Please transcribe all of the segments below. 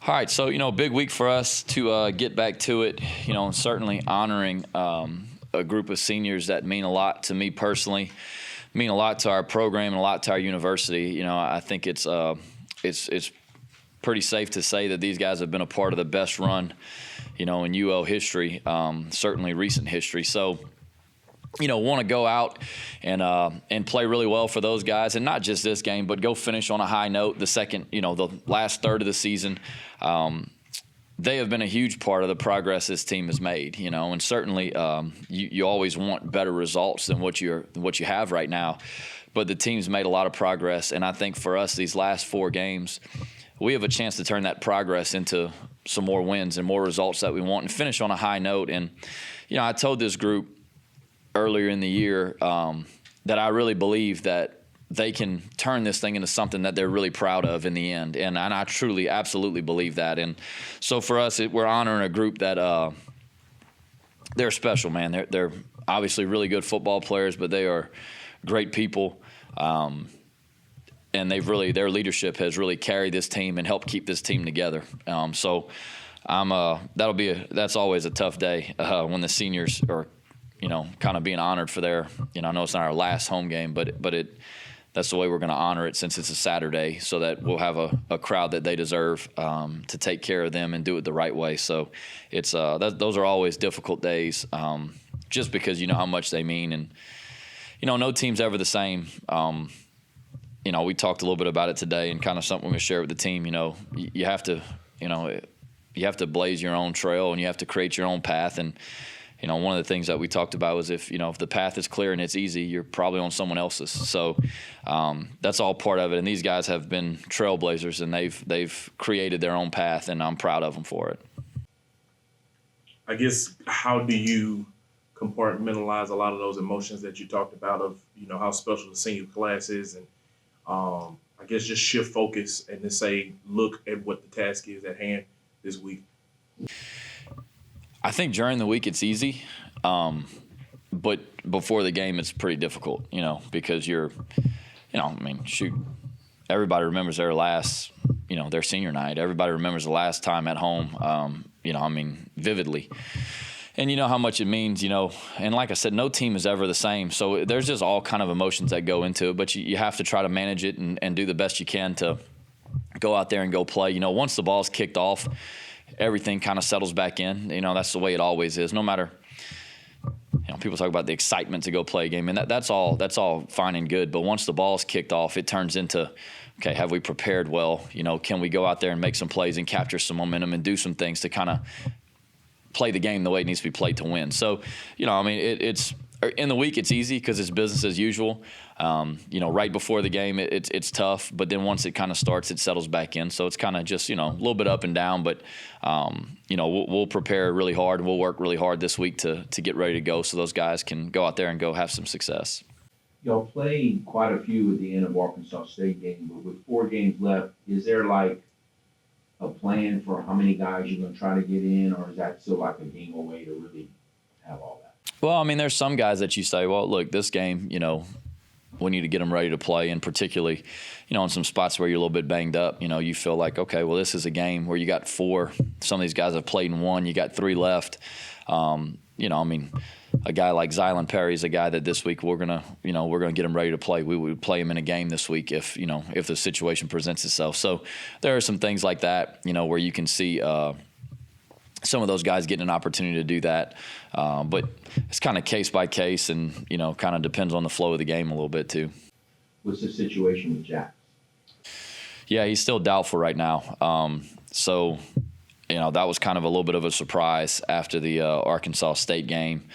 All right, so, big week for us to get back to it, and certainly honoring a group of seniors that mean a lot to me personally, mean a lot to our program and a lot to our university. I think it's pretty safe to say that these guys have been a part of the best run, in UL history, certainly recent history. So, want to go out and play really well for those guys, and not just this game, but go finish on a high note. The last third of the season, they have been a huge part of the progress this team has made. And certainly you always want better results than what you have right now. But the team's made a lot of progress, and I think for us, these last 4 games, we have a chance to turn that progress into some more wins and more results that we want, and finish on a high note. And I told this group earlier in the year that I really believe that they can turn this thing into something that they're really proud of in the end. And I truly, absolutely believe that. And so for us, we're honoring a group that they're special, man. They're obviously really good football players, but they are great people. And their leadership has really carried this team and helped keep this team together. So that's always a tough day when the seniors are kind of being honored for their, I know it's not our last home game, but that's the way we're going to honor it, since it's a Saturday, so that we'll have a crowd that they deserve to take care of them and do it the right way. So it's those are always difficult days, just because how much they mean. And no team's ever the same. We talked a little bit about it today, and kind of something we're going to share with the team. You have to blaze your own trail, and you have to create your own path. And one of the things that we talked about was if the path is clear and it's easy, you're probably on someone else's. So that's all part of it. And these guys have been trailblazers, and they've created their own path, and I'm proud of them for it. I guess, how do you compartmentalize a lot of those emotions that you talked about of, how special the senior class is, and I guess just shift focus and to say, look at what the task is at hand this week? I think during the week it's easy, but before the game it's pretty difficult, because you're, shoot, everybody remembers their last, their senior night. Everybody remembers the last time at home, vividly. And how much it means, and like I said, no team is ever the same. So there's just all kind of emotions that go into it, but you have to try to manage it and do the best you can to go out there and go play. Once the ball's kicked off, everything kind of settles back in. That's the way it always is. No matter, people talk about the excitement to go play a game, and that's all fine and good. But once the ball's kicked off, it turns into, okay, have we prepared well? Can we go out there and make some plays and capture some momentum and do some things to kind of play the game the way it needs to be played to win? So, it's in the week it's easy because it's business as usual. Right before the game it's tough, but then once it kind of starts, it settles back in. So it's kind of just a little bit up and down, but we'll prepare really hard. We'll work really hard this week to get ready to go, so those guys can go out there and go have some success. Y'all played quite a few at the end of Arkansas State game, but with 4 games left, is there like a plan for how many guys you're going to try to get in, or is that still like a game away to really have all that? Well, there's some guys that you say, well, look, this game, we need to get them ready to play, and particularly, in some spots where you're a little bit banged up, you feel like, okay, well, this is a game where you got 4. Some of these guys have played in 1. You got 3 left. A guy like Zylan Perry is a guy that this week we're gonna get him ready to play. We would play him in a game this week if the situation presents itself. So there are some things like that, where you can see some of those guys getting an opportunity to do that. But it's kind of case by case, and, kind of depends on the flow of the game a little bit too. What's the situation with Jack? Yeah, he's still doubtful right now. So, that was kind of a little bit of a surprise after the Arkansas State game.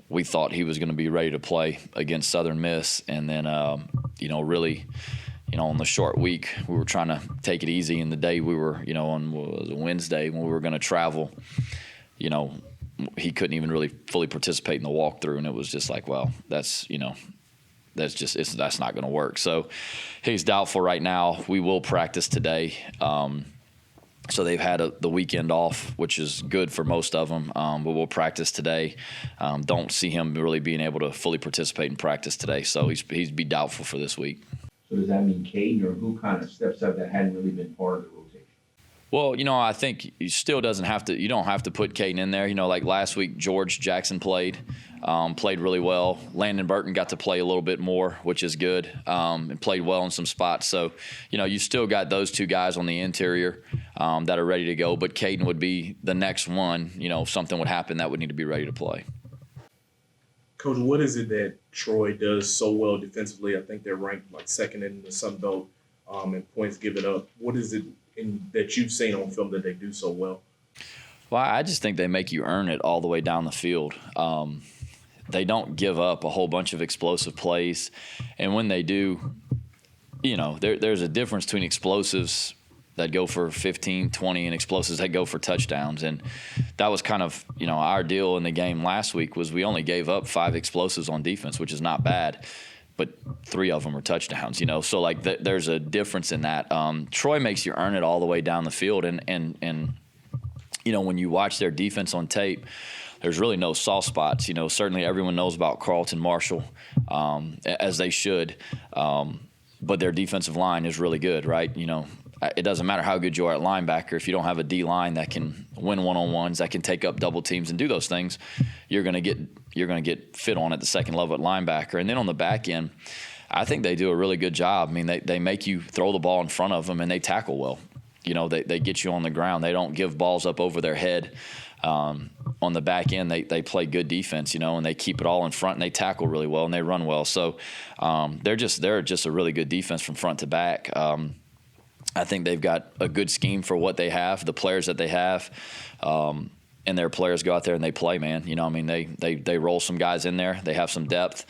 We thought he was going to be ready to play against Southern Miss, and then, really, on the short week, we were trying to take it easy. And the day we were, on Wednesday when we were going to travel, he couldn't even really fully participate in the walkthrough. And it was just like, well, that's not going to work. So he's doubtful right now. We will practice today. So they've had the weekend off, which is good for most of them, but we'll practice today. Don't see him really being able to fully participate in practice today. So he'd be doubtful for this week. So does that mean Caden, or who kind of steps up that hadn't really been part of the rotation? Well, I think you still you don't have to put Caden in there. Like last week, George Jackson played really well. Landon Burton got to play a little bit more, which is good, and played well in some spots. So, you still got those two guys on the interior that are ready to go. But Caden would be the next one, if something would happen, that would need to be ready to play. Coach, what is it that Troy does so well defensively? I think they're ranked like second in the Sun Belt in points given up. What is it that you've seen on film that they do so well? Well, I just think they make you earn it all the way down the field. They don't give up a whole bunch of explosive plays. And when they do, there's a difference between explosives that go for 15, 20 and explosives that go for touchdowns. And that was kind of, our deal in the game last week was we only gave up 5 explosives on defense, which is not bad. But 3 of them were touchdowns, So, like, there's a difference in that. Troy makes you earn it all the way down the field. And when you watch their defense on tape, there's really no soft spots. Certainly everyone knows about Carlton Marshall, as they should. But their defensive line is really good, right? It doesn't matter how good you are at linebacker. If you don't have a D-line that can win one-on-ones, that can take up double teams and do those things, you're going to get fit on at the second level at linebacker. And then on the back end, I think they do a really good job. I mean, they make you throw the ball in front of them, and they tackle well. They get you on the ground. They don't give balls up over their head. On the back end, they play good defense, and they keep it all in front, and they tackle really well, and they run well. So they're just a really good defense from front to back. I think they've got a good scheme for what they have, the players that they have, and their players go out there and they play, man. They roll some guys in there. They have some depth,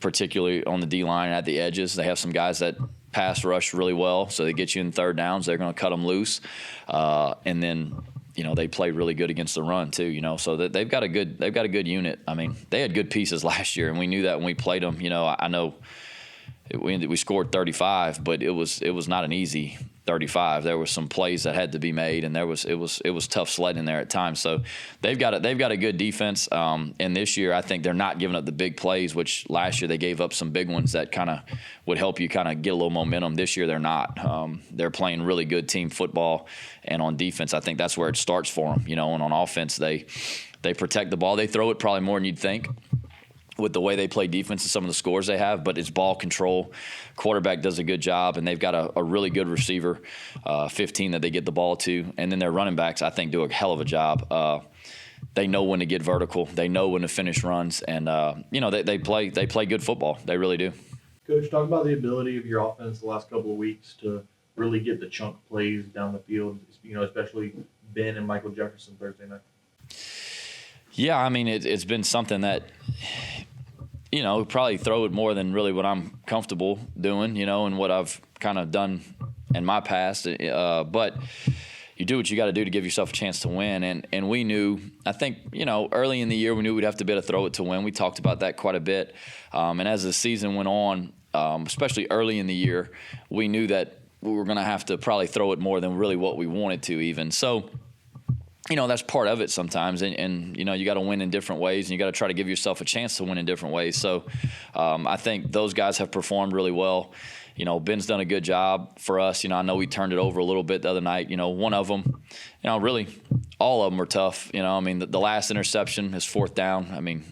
particularly on the D-line and at the edges. They have some guys that pass rush really well, so they get you in third downs. They're going to cut them loose, and then they play really good against the run too. So that they've got a good unit. I mean, they had good pieces last year, and we knew that when we played them. I know. We scored 35, but it was not an easy 35. There were some plays that had to be made, and it was tough sledding there at times. So they've got a good defense. And this year, I think they're not giving up the big plays, which last year they gave up some big ones that kind of would help you kind of get a little momentum. This year they're not. They're playing really good team football, and on defense, I think that's where it starts for them. And on offense, they protect the ball. They throw it probably more than you'd think, with the way they play defense and some of the scores they have, but it's ball control. Quarterback does a good job, and they've got a really good receiver, 15 that they get the ball to. And then their running backs, I think, do a hell of a job. They know when to get vertical. They know when to finish runs. And, they play good football. They really do. Coach, talk about the ability of your offense the last couple of weeks to really get the chunk plays down the field, especially Ben and Michael Jefferson Thursday night. Yeah, I mean, it's been something that, probably throw it more than really what I'm comfortable doing, and what I've kind of done in my past. But you do what you got to do to give yourself a chance to win. And we knew, I think, early in the year, we knew we'd have to be able to throw it to win. We talked about that quite a bit. And as the season went on, especially early in the year, we knew that we were going to have to probably throw it more than really what we wanted to even. So, that's part of it sometimes. And you got to win in different ways, and you got to try to give yourself a chance to win in different ways. So I think those guys have performed really well. Ben's done a good job for us. I know we turned it over a little bit the other night. One of them, really all of them were tough. The last interception is 4th down.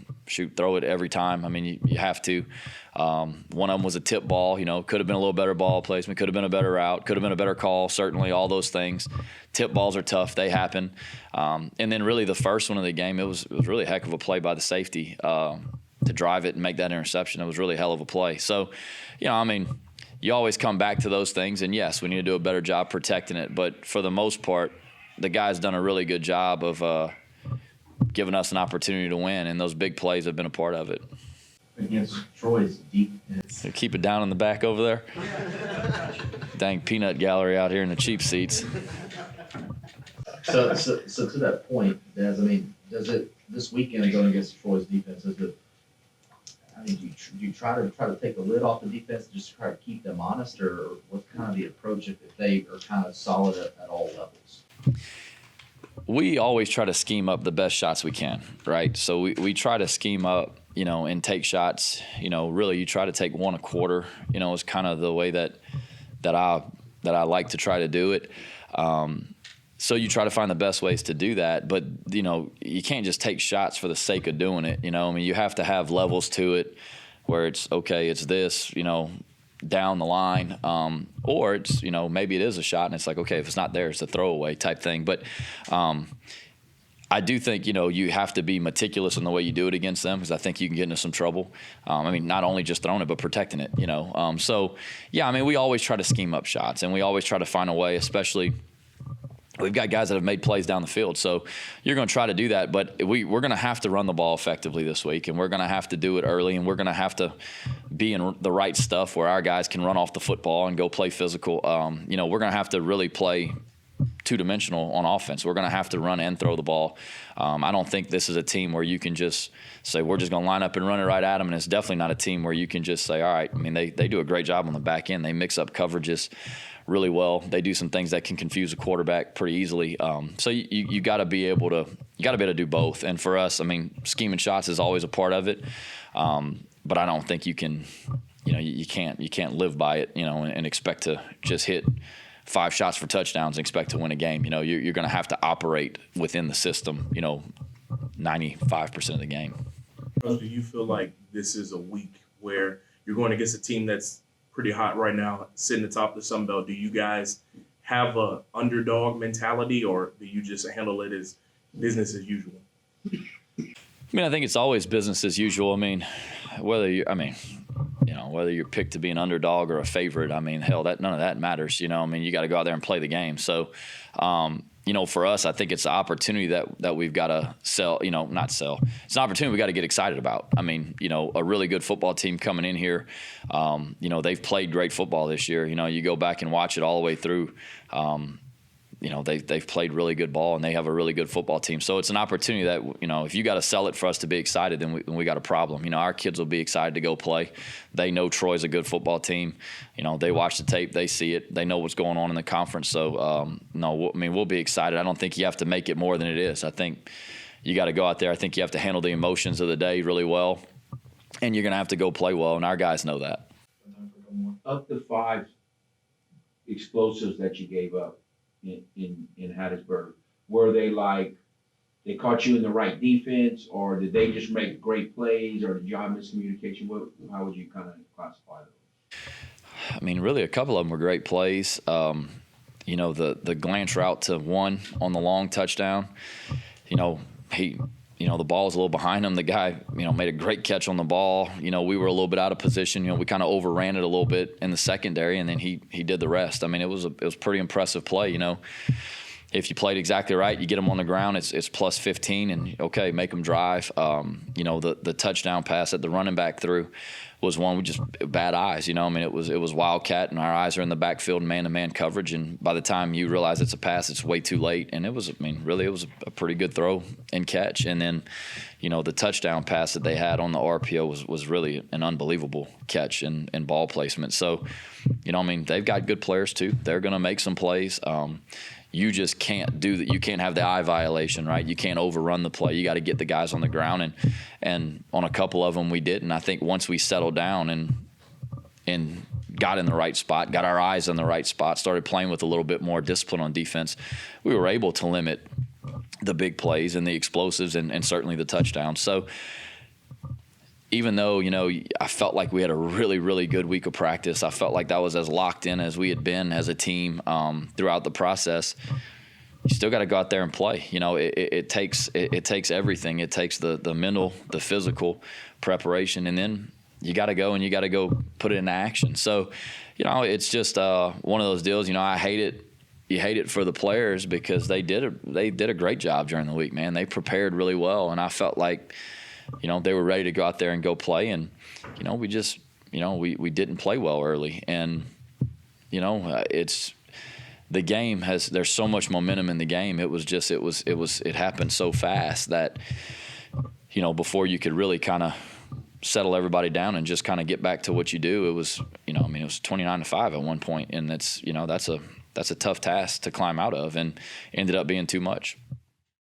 Throw it every time. You have to. One of them was a tip ball. Could have been a little better ball placement. Could have been a better route. Could have been a better call. Certainly, all those things. Tip balls are tough. They happen. And then really the first one of the game, it was really a heck of a play by the safety to drive it and make that interception. It was really a hell of a play. So, you always come back to those things. And yes, we need to do a better job protecting it. But for the most part, the guy's done a really good job of giving us an opportunity to win, and those big plays have been a part of it. Against Troy's defense. Keep it down in the back over there. Dang peanut gallery out here in the cheap seats. So to that point, Des, does it this weekend going against Troy's defense? Do you try to take the lid off the defense and just try to keep them honest, or what's kind of the approach if they are kind of solid at all levels? We always try to scheme up the best shots we can, right? So we try to scheme up, and take shots. Really, you try to take one a quarter. Is kind of the way that I like to try to do it. So you try to find the best ways to do that, but you can't just take shots for the sake of doing it. I mean, you have to have levels to it where it's okay. It's this, down the line, or it's maybe it is a shot and it's like, okay, if it's not there, it's a throwaway type thing. But I do think you have to be meticulous in the way you do it against them, because I think you can get into some trouble. I mean, not only just throwing it but protecting it. So yeah, I mean, we always try to scheme up shots and we always try to find a way, especially. We've got guys that have made plays down the field, so you're going to try to do that. But we're going to have to run the ball effectively this week, and we're going to have to do it early, and we're going to have to be in the right stuff where our guys can run off the football and go play physical. We're going to have to really play two-dimensional on offense. We're going to have to run and throw the ball. I don't think this is a team where you can just say, we're just going to line up and run it right at them, and it's definitely not a team where you can just say, all right. I mean, they do a great job on the back end. They mix up coverages really well. They do some things that can confuse a quarterback pretty easily. So you got to be able to do both. And for us, I mean, scheming shots is always a part of it. But I don't think you can, you can't live by it, and expect to just hit 5 shots for touchdowns and expect to win a game. You're going to have to operate within the system, 95% of the game. Coach, do you feel like this is a week where you're going against a team that's pretty hot right now, sitting atop the Sun Belt? Do you guys have a underdog mentality, or do you just handle it as business as usual? I mean, I think it's always business as usual. I mean, whether you're picked to be an underdog or a favorite, I mean, hell, none of that matters. I mean, you got to go out there and play the game. So, for us, I think it's an opportunity that we've got to not sell. It's an opportunity we got to get excited about. I mean, a really good football team coming in here. They've played great football this year. You go back and watch it all the way through. They've played really good ball, and they have a really good football team. So it's an opportunity that, if you got to sell it for us to be excited, then we got a problem. Our kids will be excited to go play. They know Troy's a good football team. They watch the tape, they see it, they know what's going on in the conference. So, we'll be excited. I don't think you have to make it more than it is. I think you got to go out there. I think you have to handle the emotions of the day really well, and you're going to have to go play well, and our guys know that. Of the 5 explosives that you gave up in Hattiesburg, were they like they caught you in the right defense, or did they just make great plays, or did you have miscommunication? How would you kind of classify those? I mean, really, a couple of them were great plays. The glance route to one on the long touchdown, the ball was a little behind him. The guy, made a great catch on the ball. We were a little bit out of position. We kind of overran it a little bit in the secondary, and then he did the rest. I mean, it was a pretty impressive play. If you played exactly right, you get them on the ground, it's plus 15, and okay, make them drive. The touchdown pass that the running back threw was one with just bad eyes. It was wildcat, and our eyes are in the backfield, man-to-man coverage, and by the time you realize it's a pass, it's way too late. And it was a pretty good throw and catch. And then, the touchdown pass that they had on the RPO was really an unbelievable catch and ball placement. So, they've got good players too. They're going to make some plays. You just can't do that. You can't have the eye violation, right? You can't overrun the play. You got to get the guys on the ground, and on a couple of them we didn't. I think once we settled down and got in the right spot, got our eyes in the right spot, started playing with a little bit more discipline on defense, we were able to limit the big plays and the explosives and certainly the touchdowns. So even though, I felt like we had a really, really good week of practice, I felt like that was as locked in as we had been as a team throughout the process. You still got to go out there and play. It takes everything. It takes the mental, the physical preparation, and then you got to go put it into action. So, it's just one of those deals. I hate it. You hate it for the players because they did a great job during the week, man. They prepared really well, and I felt like they were ready to go out there and go play, and we just we didn't play well early, and it's the game there's so much momentum in the game. It happened so fast that before you could really kind of settle everybody down and just kind of get back to what you do, it was it was 29-5 at one point, and that's a tough task to climb out of, and ended up being too much.